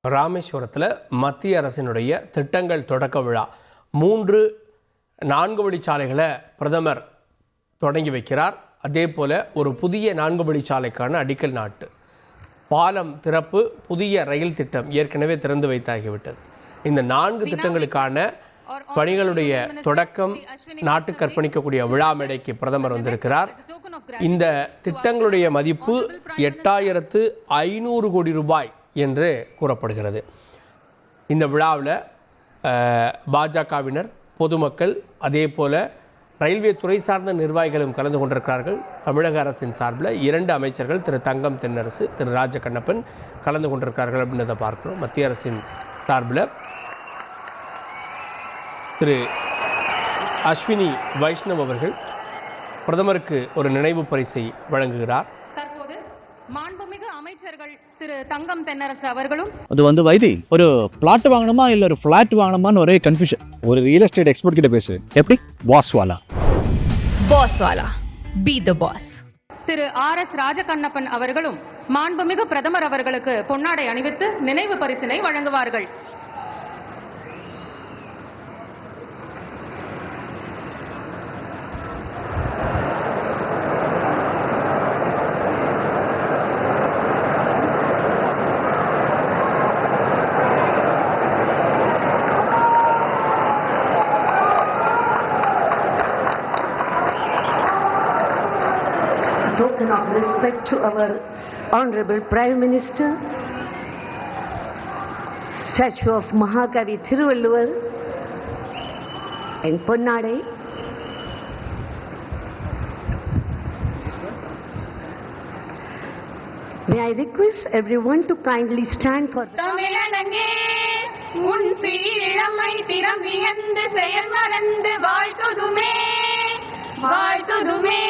ராமேஸ்வரத்தில் மத்திய அரசினுடைய திட்டங்கள் தொடக்க விழா 4 வழிச்சாலைகளை பிரதமர் தொடங்கி வைக்கிறார். அதே போல் ஒரு புதிய 4 வழிச்சாலைக்கான அடிக்கல் நாட்டு, பாலம் திறப்பு, புதிய ரயில் திட்டம் ஏற்கனவே திறந்து வைத்தாகிவிட்டது. இந்த 4 திட்டங்களுக்கான பணிகளுடைய தொடக்கம் நாட்டுக்கு அர்ப்பணிக்கக்கூடிய விழா மேடைக்கு பிரதமர் வந்திருக்கிறார். இந்த திட்டங்களுடைய மதிப்பு 8500 கோடி ரூபாய் என்று கூறப்படுகிறது. இந்த விழாவில் பாஜகவினர், பொதுமக்கள், அதே போல் ரயில்வே துறை சார்ந்த நிர்வாகிகளும் கலந்து கொண்டிருக்கிறார்கள். தமிழக அரசின் சார்பில் 2 அமைச்சர்கள், திரு தங்கம் தென்னரசு, திரு ராஜகண்ணப்பன் கலந்து கொண்டிருக்கிறார்கள் அப்படின்றத பார்க்கிறோம். மத்திய அரசின் சார்பில் திரு அஸ்வினி வைஷ்ணவ் அவர்கள் பிரதமருக்கு ஒரு நினைவு பரிசை வழங்குகிறார். தற்போது மாண்புமிகு அமைச்சர்கள் திரு தங்கம் தென்னரசு அவர்களும் அது வைத்தி ஒரு பிளாட் வாங்கணுமா இல்ல ஒரு ஃபிளாட் வாங்கணுமான்னு ஒரே கன்ஃபியூஷன். ஒரு ரியல் எஸ்டேட் எக்ஸ்பர்ட் கிட்ட பேசு. எப்படி? பாஸ்வாலா பி தி பாஸ். திரு RS ராஜகண்ணப்பன் அவர்களும் மாண்புமிகு பிரதமர் அவர்களுக்கு பொன்னாடை அணிவித்து நினைவு பரிசினை வழங்குவார்கள். Token of respect to our Honorable Prime Minister, statue of Mahakavi Thiruvalluvar and Ponnadai. May I request everyone to kindly stand for the தமிழனங்கே உன் சீரிழமை திறமியந்து செயல் மறந்து வாழ்த்துதுமே வாழ்த்துதுமே